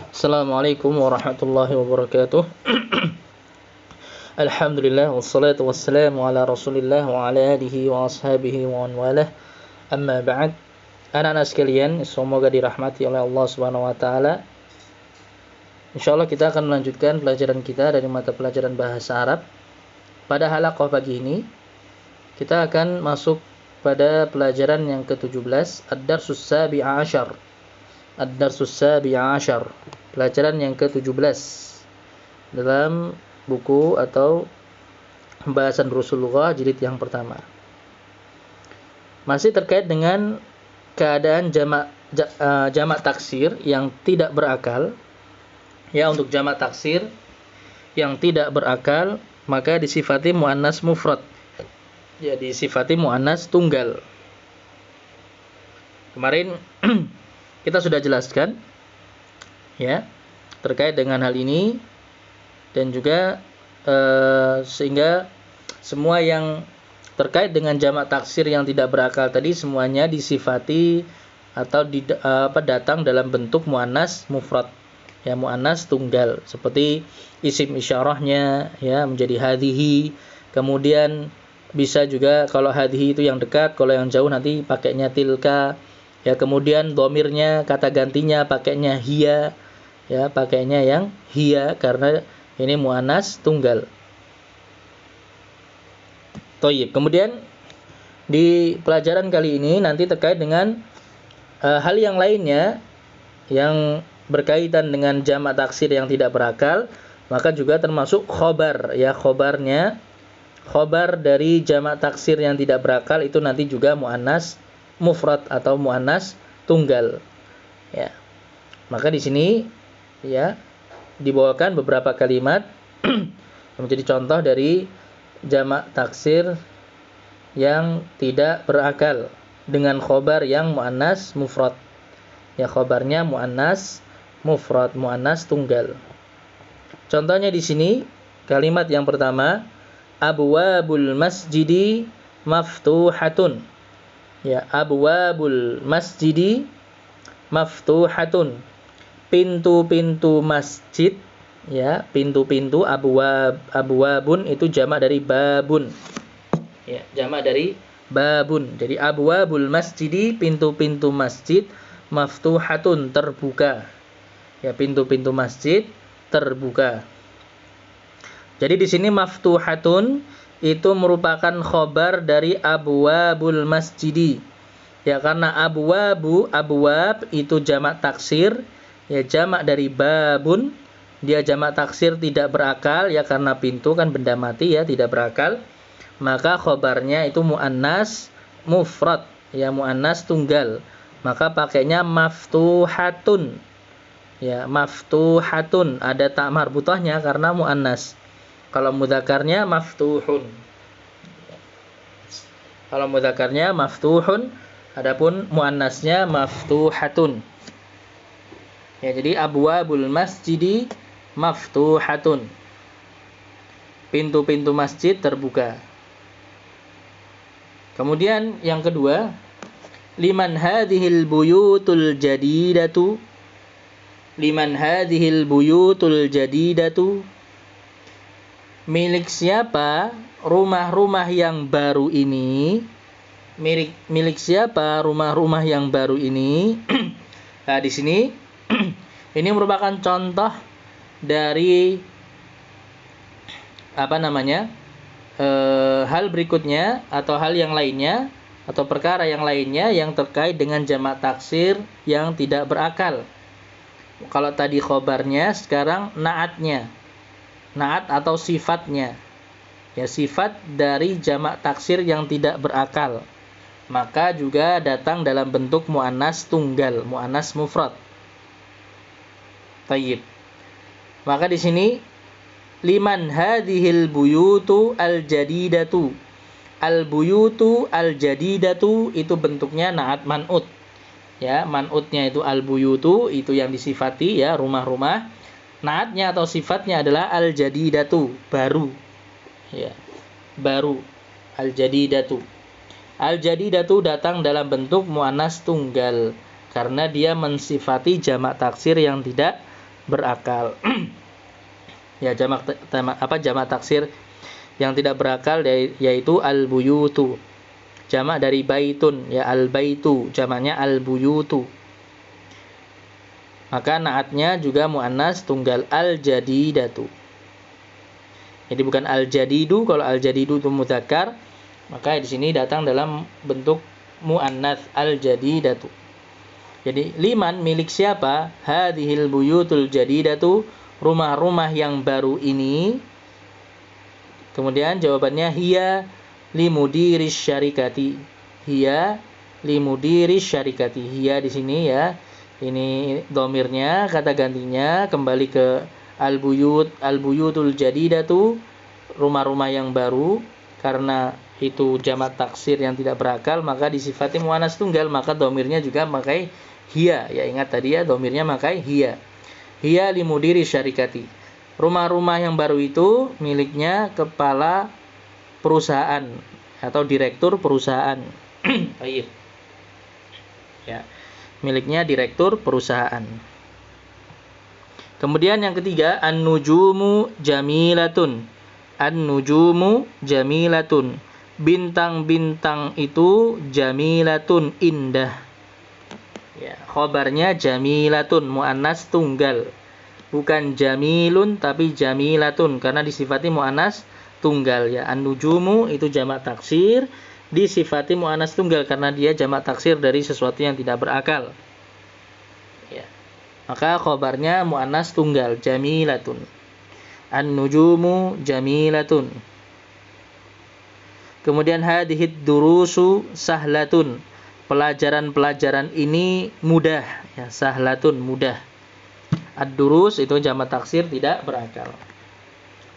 Assalamualaikum warahmatullahi wabarakatuh. Alhamdulillah wassalatu wassalamu ala Rasulillah wa ala alihi wa ashabihi wa man walah. Amma ba'd. Anak-anak sekalian, semoga dirahmati oleh Allah Subhanahu wa taala. Insyaallah kita akan melanjutkan pelajaran kita dari mata pelajaran bahasa Arab. Pada halaqah pagi ini kita akan masuk pada pelajaran yang ke-17, Ad-Darsus Sabi'a Asyar. Ad-Darsus Sabi'a Asyar, pelajaran yang ke-17 dalam buku atau pembahasan Durusul Lughah jilid yang pertama. Masih terkait dengan keadaan jamak taksir yang tidak berakal. Ya, untuk jamak taksir yang tidak berakal maka disifati muannas mufrad. Ya, disifati muannas tunggal. Kemarin kita sudah jelaskan ya terkait dengan hal ini, dan juga sehingga semua yang terkait dengan jamak taksir yang tidak berakal tadi semuanya disifati atau datang dalam bentuk muannas mufrad, ya, muannas tunggal, seperti isim isyarahnya ya menjadi hadhihi. Kemudian bisa juga kalau hadhihi itu yang dekat, kalau yang jauh nanti pakainya tilka. Ya, kemudian dhamirnya, kata gantinya pakainya hiya, ya, pakainya yang hiya karena ini muannas tunggal. Thayyib. Kemudian di pelajaran kali ini nanti terkait dengan hal yang lainnya yang berkaitan dengan jamak taksir yang tidak berakal, maka juga termasuk khobar, ya, khobarnya, khobar dari jamak taksir yang tidak berakal itu nanti juga muannas mufrad atau muannas tunggal. Ya. Maka di sini ya dibawakan beberapa kalimat menjadi contoh dari jamak taksir yang tidak berakal dengan khobar yang muannas mufrad. Ya, khobarnya muannas mufrad, muannas tunggal. Contohnya di sini kalimat yang pertama, abwabul masjidi maftuhatun. Ya, abwabul masjidi maftuhatun. Pintu-pintu masjid, ya, pintu-pintu, abwabun itu jamak dari babun. Ya, jamak dari babun. Jadi abwabul masjidi, pintu-pintu masjid, maftuhatun, terbuka. Ya, pintu-pintu masjid terbuka. Jadi di sini maftuhatun itu merupakan khobar dari abwabul masjidi. Ya, karena abwab itu jamak taksir, ya, jamak dari babun, dia jamak taksir tidak berakal, ya, karena pintu kan benda mati, ya, tidak berakal. Maka khobarnya itu muannas mufrad, ya, muannas tunggal. Maka pakainya maftuhatun. Ya, maftuhatun, ada ta marbutahnya karena muannas. Kalau mudzakarnya maftuhun. Kalau mudzakarnya maftuhun, adapun muannasnya maftuhatun. Ya, jadi abwabul masjidi maftuhatun. Pintu-pintu masjid terbuka. Kemudian yang kedua, liman hadhil buyutul jadidatu. Liman hadhil buyutul jadidatu. Milik siapa rumah-rumah yang baru ini? Milik siapa rumah-rumah yang baru ini? Nah, di sini ini merupakan contoh dari hal berikutnya atau hal yang lainnya atau perkara yang lainnya yang terkait dengan jamak taksir yang tidak berakal. Kalau tadi khobarnya, sekarang naatnya. Naat atau sifatnya, ya, sifat dari jamak taksir yang tidak berakal, maka juga datang dalam bentuk muannas tunggal, muannas mufrad. Thayyib. Maka di sini liman hadhil buyutu al-jadidatu. Al-buyutu al-jadidatu itu bentuknya naat man'ut. Ya, man'utnya itu al-buyutu, itu yang disifati, ya, rumah-rumah. Naatnya atau sifatnya adalah al-jadidatu, baru. Ya, baru. Al-jadidatu. Al-jadidatu datang dalam bentuk muannas tunggal karena dia mensifati jamak taksir yang tidak berakal. Ya, jamak taksir yang tidak berakal yaitu al-buyutu. Jamak dari baitun, ya al-baitu, jamaknya al-buyutu. Maka naatnya juga muannas tunggal al-jadidatu. Jadi bukan al-jadidu, kalau al-jadidu itu mudzakkar, maka di sini datang dalam bentuk muannas al-jadidatu. Jadi liman milik siapa? Hadhil buyutul jadidatu, rumah-rumah yang baru ini. Kemudian jawabannya hiya limudiris syarikati. Hiya limudiris syarikati. Hiya di sini ya. Ini domirnya, kata gantinya kembali ke al-buyutul jadidatu, rumah-rumah yang baru. Karena itu jamak taksir yang tidak berakal, maka disifati muannas tunggal, maka domirnya juga pakai hiya. Ya ingat tadi ya, domirnya pakai hiya. Hiya limudiri syarikati. Rumah-rumah yang baru itu miliknya kepala perusahaan atau direktur perusahaan. Baik. Ya. Miliknya direktur perusahaan. Kemudian yang ketiga, an-nujumu jamilatun. An-nujumu jamilatun. Bintang-bintang itu jamilatun, indah. Ya, khobarnya jamilatun, muannas tunggal. Bukan jamilun tapi jamilatun karena disifati muannas tunggal ya. An-nujumu itu jamak taksir, disifati muannas tunggal karena dia jamak taksir dari sesuatu yang tidak berakal. Ya. Maka khobarnya muannas tunggal, jamilatun. An-nujumu jamilatun. Kemudian hadhid durusu sahlatun. Pelajaran-pelajaran ini mudah, ya, sahlatun mudah. Ad-durus itu jamak taksir tidak berakal.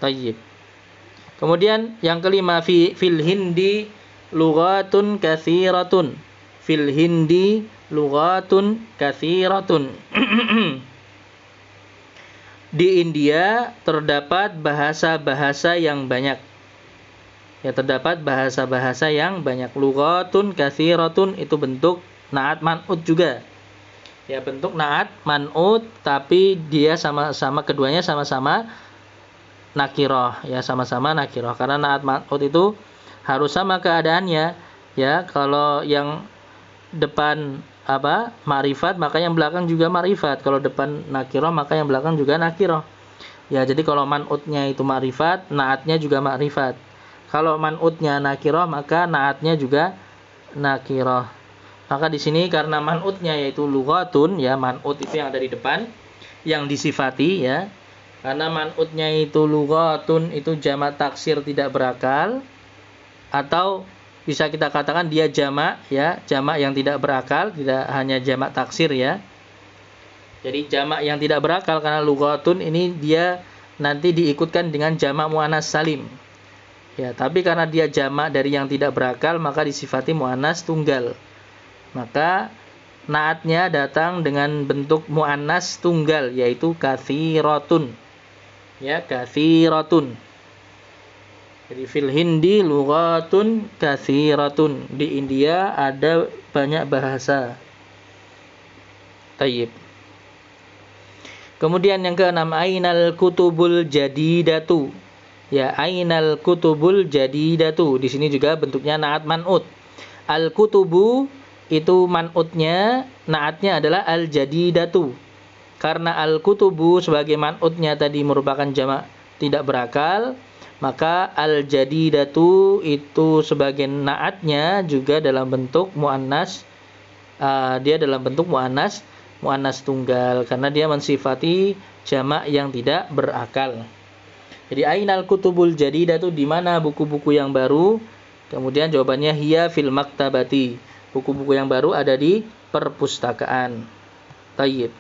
Tayyib. Kemudian yang kelima fil hindi lughatun katsiratun. Fil hindi lughatun katsiratun. Di India terdapat bahasa-bahasa yang banyak. Ya, terdapat bahasa-bahasa yang banyak. Lughatun katsiratun itu bentuk naat man'ut juga. Ya, bentuk naat man'ut tapi dia sama-sama, keduanya sama-sama nakirah, ya sama-sama nakirah. Karena naat man'ut itu harus sama keadaannya. Ya, kalau yang depan ma'rifat, maka yang belakang juga ma'rifat. Kalau depan nakirah, maka yang belakang juga nakirah. Ya, jadi kalau man'utnya itu ma'rifat, naatnya juga ma'rifat. Kalau man'utnya nakirah, maka naatnya juga nakirah. Maka di sini karena man'utnya yaitu lughatun, ya man'ut itu yang ada di depan, yang disifati ya. Karena man'utnya itu lughatun, itu jamak taksir tidak berakal, atau bisa kita katakan dia jamak, ya jamak yang tidak berakal, tidak hanya jamak taksir ya. Jadi jamak yang tidak berakal karena lughatun ini dia nanti diikutkan dengan jamak muannas salim. Ya, tapi karena dia jamak dari yang tidak berakal, maka disifati muannas tunggal. Maka naatnya datang dengan bentuk muannas tunggal yaitu katsiratun. Ya, katsiratun. Jadi fil hindi lughatun katsiratun. Di India ada banyak bahasa. Tayyib. Kemudian yang keenam, ainal kutubul jadidatu. Ya, ainal kutubul jadidatu. Di sini juga bentuknya naat man'ut. Al kutubu itu man'utnya, naatnya adalah al-jadidatu. Karena al-kutubu sebagai man'utnya tadi merupakan jamak tidak berakal, maka al-jadidatu itu sebagai naatnya juga dalam bentuk muannas. Dia dalam bentuk muannas tunggal karena dia mensifati jamak yang tidak berakal. Jadi ainal kutubul jadidatu, di mana buku-buku yang baru? Kemudian jawabannya hiya fil maktabati. Buku-buku yang baru ada di perpustakaan. Tayyib.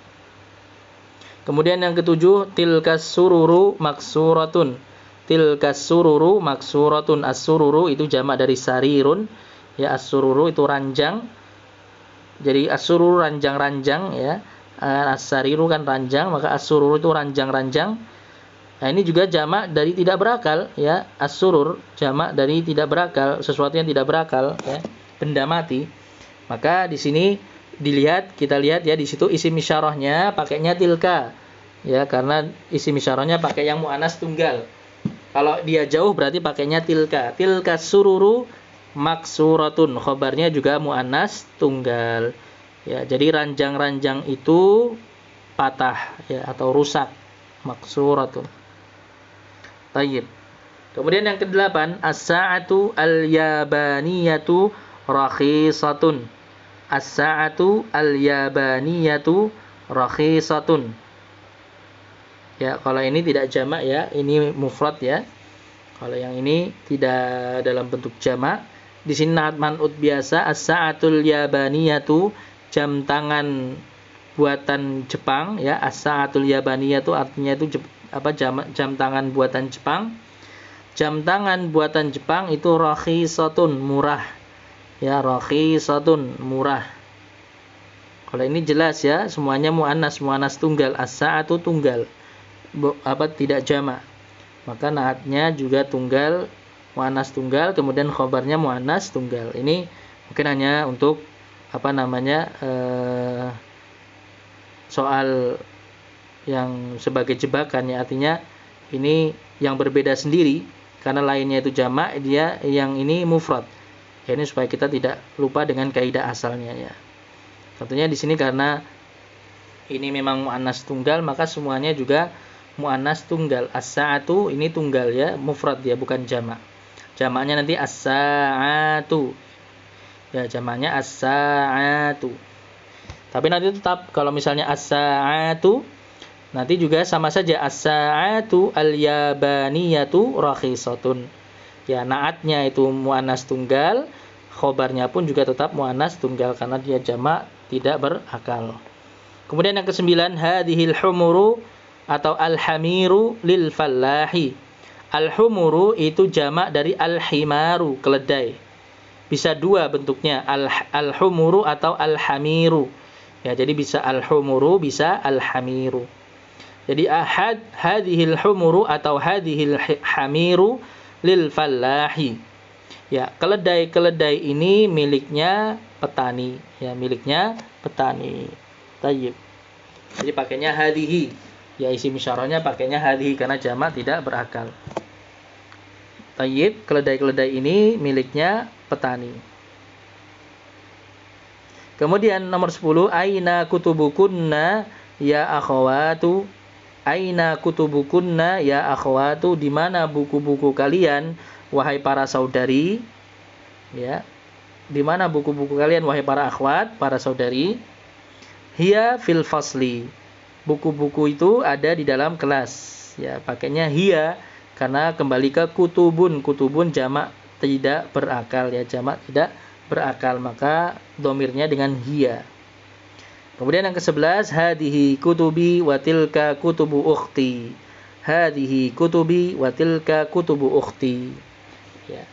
Kemudian yang ketujuh, tilkas sururu maksuratun. Tilkas sururu maksuratun. As-sururu itu jamak dari sarirun. Ya, as-sururu itu ranjang. Jadi as-sururu ranjang-ranjang ya. As-sariru kan ranjang, maka as-sururu itu ranjang-ranjang. Nah, ini juga jamak dari tidak berakal ya. As-surur jamak dari tidak berakal, sesuatu yang tidak berakal ya. Benda mati. Maka di sini kita lihat ya, di situ isim isyarahnya pakainya tilka. Ya, karena isim isyarahnya pakai yang muannas tunggal. Kalau dia jauh berarti pakainya tilka. Tilka sururu maksuratun. Khobarnya juga muannas tunggal. Ya, jadi ranjang-ranjang itu patah ya atau rusak. Maksuratun. Tayyib. Kemudian yang ke-8, as-sa'atu al-yabaniyatu rakhisatun. As-sa'atu al-yabaniyatu rakhisatun. Ya, kalau ini tidak jamak ya, ini mufrad ya. Kalau yang ini tidak dalam bentuk jamak. Di sini naat man'ut biasa, as-sa'atul yabaniyatu, jam tangan buatan Jepang ya. As-sa'atul yabaniyatu artinya itu jam tangan buatan Jepang. Jam tangan buatan Jepang itu rakhisatun, murah. Ya, rakhisatun, murah. Kalau ini jelas ya, semuanya muannas tunggal. As-sa'atu tunggal. Tidak jamak, maka naatnya juga tunggal, muannas tunggal, kemudian khobarnya muannas tunggal. Ini mungkin hanya untuk soal yang sebagai jebakan ya, artinya ini yang berbeda sendiri karena lainnya itu jamak, dia yang ini mufrad ya, ini supaya kita tidak lupa dengan kaidah asalnya ya. Tentunya di sini karena ini memang muannas tunggal, maka semuanya juga muannas tunggal. As-sa'atu ini tunggal ya, mufrad ya, bukan jamak. Jamaknya nanti as-sa'atu. Ya, jamaknya as-sa'atu. Tapi nanti tetap kalau misalnya as-sa'atu nanti juga sama saja as-sa'atu al-yabaniyatu rakhisatun. Ya, naatnya itu muannas tunggal, khobarnya pun juga tetap muannas tunggal karena dia jamak tidak berakal. Kemudian yang ke-9, hadhil humuru atau al-hamiru lil fallahi. Al-humuru itu jamak dari al-himaru, keledai. Bisa dua bentuknya, al-humuru atau al-hamiru. Ya, jadi bisa al-humuru, bisa al-hamiru. Jadi hadhil humuru atau hadhil hamiru lil fallahi. Ya, keledai-keledai ini miliknya petani, ya, miliknya petani. Tayyib. Jadi pakainya hadhihi. Ya, isim isyarahnya pakainya hadhihi karena jamak tidak berakal. Tayyib, keledai-keledai ini miliknya petani. Kemudian nomor 10, aina kutubukunna ya akhawatu. Aina kutubukunna ya akhawatu, di mana buku-buku kalian wahai para saudari? Ya. Di mana buku-buku kalian wahai para akhwat, para saudari? Hiya fil fasli. Buku-buku itu ada di dalam kelas. Ya, pakainya hiya karena kembali ke kutubun. Kutubun jamak tidak berakal ya, jamak tidak berakal, maka domirnya dengan hiya. Kemudian yang ke-11, hadhihi kutubi wa tilka kutubu ukhti. Hadhihi kutubi wa tilka kutubu ukhti. Ya.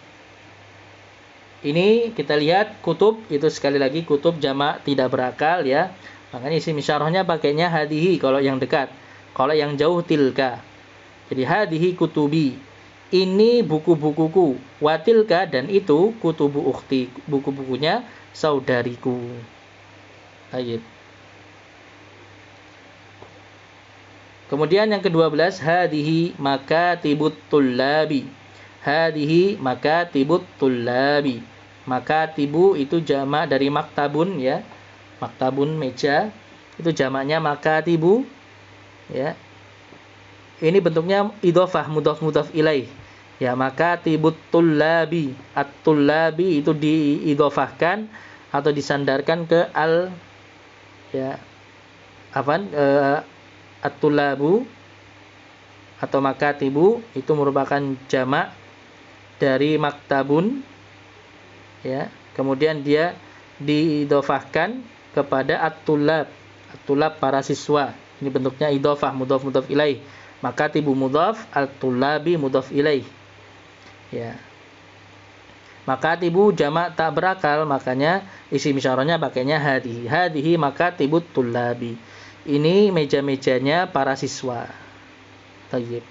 Ini kita lihat kutub itu sekali lagi kutub jamak tidak berakal ya. Makanya isim isyarahnya pakainya hadhihi kalau yang dekat. Kalau yang jauh tilka. Jadi hadhihi kutubi. Ini buku-bukuku. Wa tilka, dan itu kutubu ukhti. Buku-bukunya saudariku. Baik. Kemudian yang ke-12, hadhihi makatibut tullabi. Hadhihi makatibut tullabi. Makatibu itu jamak dari maktabun ya. Maktabun meja, itu jamaknya makatibu ya. Ini bentuknya idhofah, mudhaf ilaih. Ya, makatibut tullabi. At-tullabi itu diidhofahkan atau disandarkan ke al ya. At-tullabu atau makatibu itu merupakan jamak dari maktabun ya. Kemudian dia diidhofahkan kepada at-tullab. At-tullab para siswa. Ini bentuknya idhofah, mudhaf ilaih. Makatibu mudhaf, at-tullabi mudhaf ilaih. Ya. Makatibu jamak tak berakal, makanya isim isyarahnya pakainya hadhihi. Hadhihi makatibut tullabi. Ini meja-mejanya para siswa. Tayyib.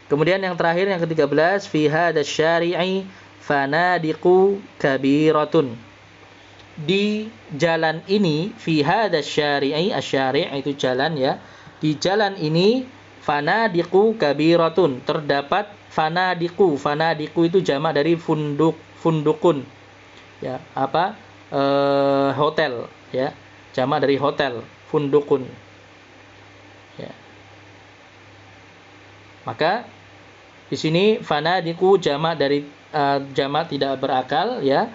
Kemudian yang terakhir yang ke-13, fi hadha syari'i fanadiqu kabiratun. Di jalan ini, fi hadha syari'i, asy-syari' itu jalan ya, Di jalan ini fanadiqu kabiratun, terdapat fanadiqu. Fanadiqu itu jamak dari fundukun. Ya, hotel, ya. Jamak dari hotel, fundukun. Ya. Maka di sini fanadiqu jamak dari jamak tidak berakal, ya.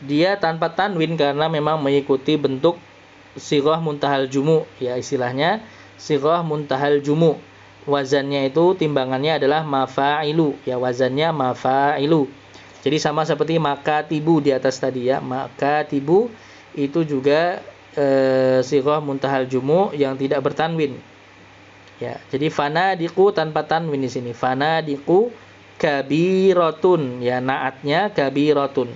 Dia tanpa tanwin karena memang mengikuti bentuk sighah muntahal jumu, ya, istilahnya sighah muntahal jumu. Wazannya itu, timbangannya adalah mafa'ilu, ya, wazannya mafa'ilu. Jadi sama seperti makatibu di atas tadi, ya. Makatibu itu juga sighah muntahal jumu yang tidak bertanwin. Ya, jadi fanadiqu tanpa tanwin di sini. Fanadiqu kabiratun, ya, naatnya kabiratun.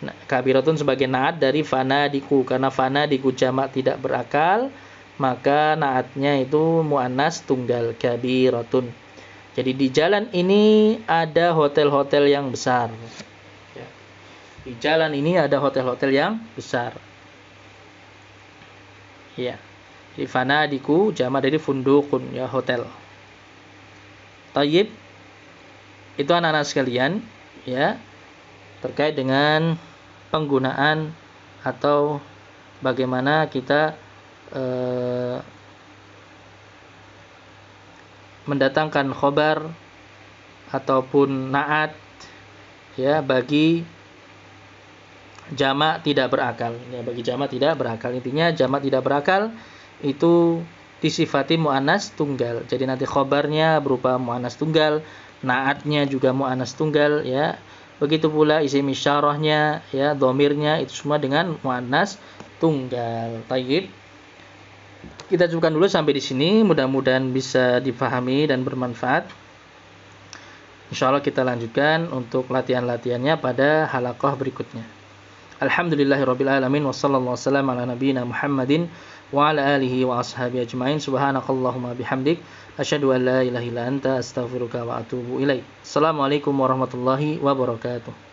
Nah, kabiratun sebagai naat dari fanadiqu, karena fanadiqu jamak tidak berakal, maka naatnya itu muannas tunggal, kabiratun. Jadi di jalan ini ada hotel-hotel yang besar. Ya. Di jalan ini ada hotel-hotel yang besar. Ya. Di fanadiku jamak dari fundukun, ya, hotel. Tayyib. Itu anak-anak sekalian, ya, terkait dengan penggunaan atau bagaimana kita mendatangkan khobar ataupun naat, ya, bagi jamak tidak berakal, ya, bagi jamak tidak berakal. Intinya jamak tidak berakal itu disifati muannas tunggal. Jadi nanti khobarnya berupa muannas tunggal, naatnya juga muannas tunggal, ya. Begitu pula isim isyarahnya, ya, dhamirnya itu semua dengan muannas tunggal. Tayyib. Kita cukupkan dulu sampai di sini, mudah-mudahan bisa dipahami dan bermanfaat. Insyaallah kita lanjutkan untuk latihan-latihannya pada halaqah berikutnya. Alhamdulillahirabbil alamin wa sallallahu wasallam ala nabiyyina Muhammadin wa ala alihi wa ashabihi ajmain. Subhanakallahumma bihamdik asyhadu an la ilaha illa anta astaghfiruka wa atubu ilaik. Assalamualaikum warahmatullahi wabarakatuh.